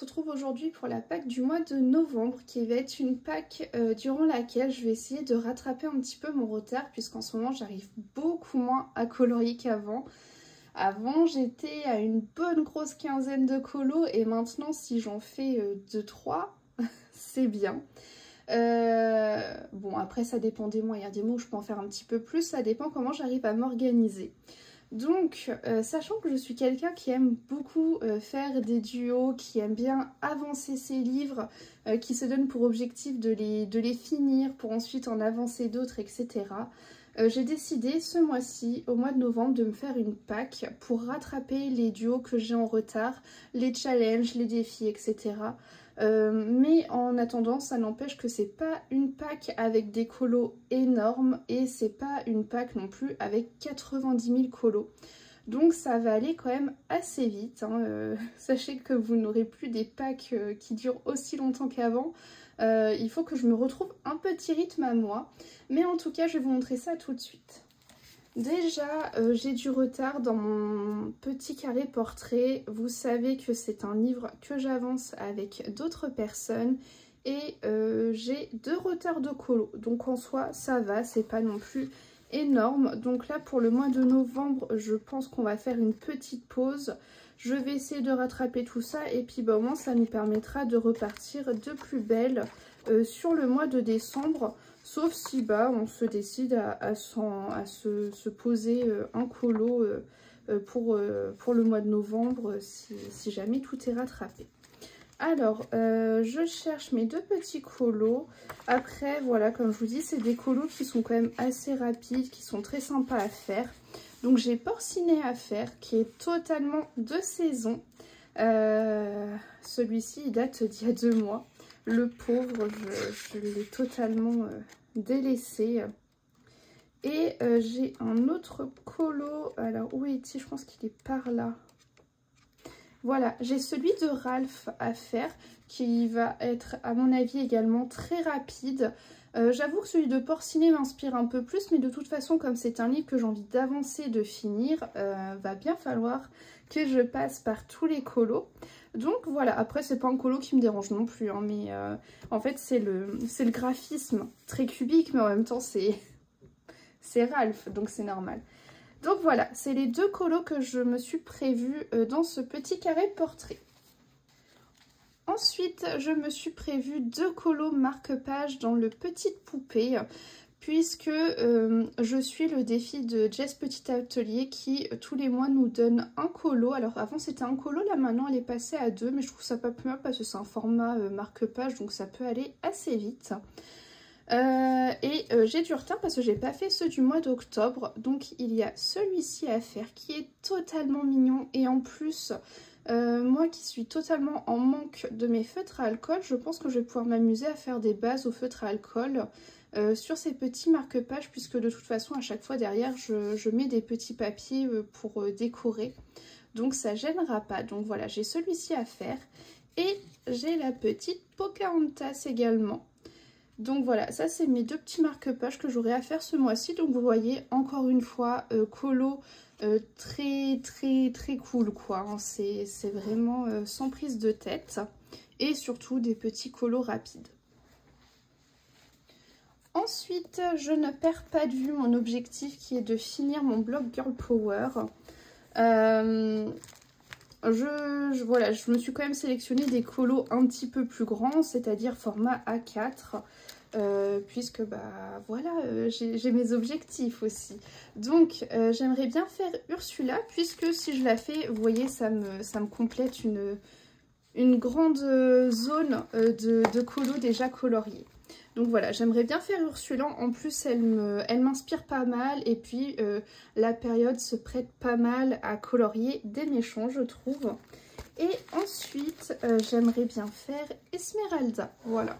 se retrouve aujourd'hui pour la Pâques du mois de novembre qui va être une Pâques durant laquelle je vais essayer de rattraper un petit peu mon retard puisqu'en ce moment j'arrive beaucoup moins à colorier qu'avant. Avant j'étais à une bonne grosse quinzaine de colos et maintenant si j'en fais 2-3 c'est bien. Bon après ça dépend des mois, il y a des mois où je peux en faire un petit peu plus, ça dépend comment j'arrive à m'organiser. Donc, sachant que je suis quelqu'un qui aime beaucoup faire des duos, qui aime bien avancer ses livres, qui se donne pour objectif de les finir pour ensuite en avancer d'autres, etc. J'ai décidé ce mois-ci, au mois de novembre, de me faire une Pâques pour rattraper les duos que j'ai en retard, les challenges, les défis, etc. Mais en attendant, ça n'empêche que c'est pas une Pâques avec des colos énormes et c'est pas une Pâques non plus avec 90 000 colos. Donc ça va aller quand même assez vite. Sachez que vous n'aurez plus des Pâques qui durent aussi longtemps qu'avant. Il faut que je me retrouve un petit rythme à moi. Mais en tout cas, je vais vous montrer ça tout de suite. Déjà, j'ai du retard dans mon petit carré portrait. Vous savez que c'est un livre que j'avance avec d'autres personnes et j'ai 2 retards de colo. Donc en soi, ça va, c'est pas non plus énorme. Donc là, pour le mois de novembre, je pense qu'on va faire une petite pause. Je vais essayer de rattraper tout ça et puis au moins ça nous permettra de repartir de plus belle sur le mois de décembre. Sauf si on se décide à se poser un colo pour le mois de novembre si jamais tout est rattrapé. Alors, je cherche mes 2 petits colos. Après, voilà, comme je vous dis, c'est des colos qui sont quand même assez rapides, qui sont très sympas à faire. Donc, j'ai Porcinet à faire, qui est totalement de saison. Celui-ci, il date d'il y a 2 mois. Le pauvre, je l'ai totalement délaissé. Et j'ai un autre colo. Alors, où est-il? Je pense qu'il est par là. Voilà, j'ai celui de Ralph à faire qui va être à mon avis également très rapide. J'avoue que celui de Porcinet m'inspire un peu plus, mais de toute façon comme c'est un livre que j'ai envie d'avancer, de finir, va bien falloir que je passe par tous les colos. Donc voilà, après c'est pas un colo qui me dérange non plus, hein, mais en fait c'est le graphisme très cubique, mais en même temps c'est Ralph, donc c'est normal. Donc voilà, c'est les 2 colos que je me suis prévue dans ce petit carré portrait. Ensuite, je me suis prévue 2 colos marque-page dans le Petite Poupée, puisque je suis le défi de Jess Petit Atelier qui, tous les mois, nous donne un colo. Alors avant, c'était un colo, là maintenant, elle est passée à 2, mais je trouve ça pas plus mal parce que c'est un format marque-page, donc ça peut aller assez vite. J'ai du retard parce que j'ai pas fait ceux du mois d'octobre, donc il y a celui-ci à faire qui est totalement mignon et en plus moi qui suis totalement en manque de mes feutres à alcool, je pense que je vais pouvoir m'amuser à faire des bases au feutre à alcool sur ces petits marque-pages puisque de toute façon à chaque fois derrière je mets des petits papiers pour décorer, donc ça gênera pas. Donc voilà, j'ai celui-ci à faire et j'ai la petite Pocahontas également. Donc voilà, ça c'est mes 2 petits marque-pages que j'aurai à faire ce mois-ci. Donc vous voyez, encore une fois, colo très cool quoi. Hein. C'est vraiment sans prise de tête. Et surtout des petits colos rapides. Ensuite, je ne perds pas de vue mon objectif qui est de finir mon blog Girl Power. Voilà, je me suis quand même sélectionné des colos un petit peu plus grands, c'est-à-dire format A4. Puisque voilà, j'ai mes objectifs aussi. Donc j'aimerais bien faire Ursula puisque si je la fais, vous voyez, ça me complète une grande zone de colos déjà coloriés. Donc voilà, j'aimerais bien faire Ursula. En plus, elle m'inspire pas mal. Et puis, la période se prête pas mal à colorier des méchants, je trouve. Et ensuite, j'aimerais bien faire Esmeralda. Voilà.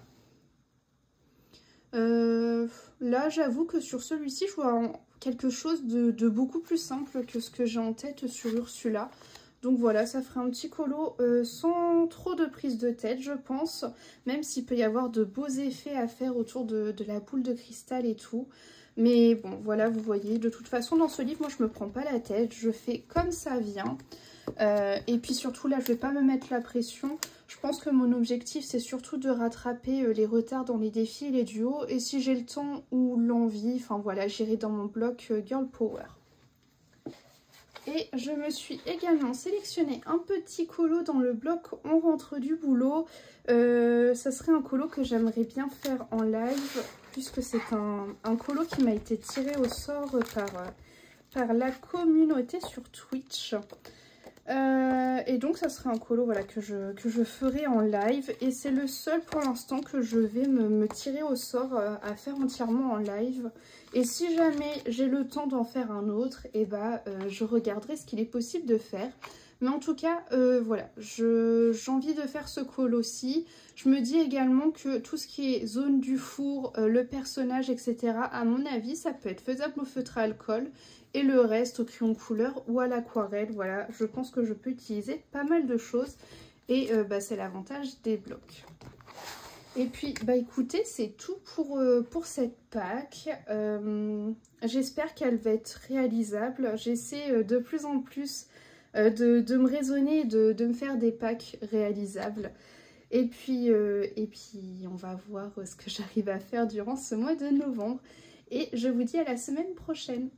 Là, j'avoue que sur celui-ci, je vois quelque chose de beaucoup plus simple que ce que j'ai en tête sur Ursula. Donc voilà, ça ferait un petit colo sans trop de prise de tête, je pense. Même s'il peut y avoir de beaux effets à faire autour de la boule de cristal et tout. Mais bon, voilà, vous voyez, de toute façon, dans ce livre, moi, je me prends pas la tête. Je fais comme ça vient. Et puis surtout là, je vais pas me mettre la pression. Je pense que mon objectif, c'est surtout de rattraper les retards dans les défis et les duos. Et si j'ai le temps ou l'envie, enfin voilà, j'irai dans mon bloc Girl Power. Et je me suis également sélectionné un petit colo dans le bloc On rentre du boulot. Ça serait un colo que j'aimerais bien faire en live, puisque c'est un colo qui m'a été tiré au sort par la communauté sur Twitch. Et donc ça serait un colo voilà, que je ferai en live. Et c'est le seul pour l'instant que je vais me tirer au sort à faire entièrement en live. Et si jamais j'ai le temps d'en faire un autre, et je regarderai ce qu'il est possible de faire. Mais en tout cas, voilà, j'ai envie de faire ce colo-ci. Je me dis également que tout ce qui est zone du four, le personnage, etc., à mon avis, ça peut être faisable au feutre à alcool. Et le reste au crayon couleur ou à l'aquarelle. Voilà, je pense que je peux utiliser pas mal de choses. Et c'est l'avantage des blocs. Et puis, écoutez, c'est tout pour cette pack. J'espère qu'elle va être réalisable. J'essaie de plus en plus de me raisonner, de me faire des packs réalisables. Et puis, on va voir ce que j'arrive à faire durant ce mois de novembre. Et je vous dis à la semaine prochaine.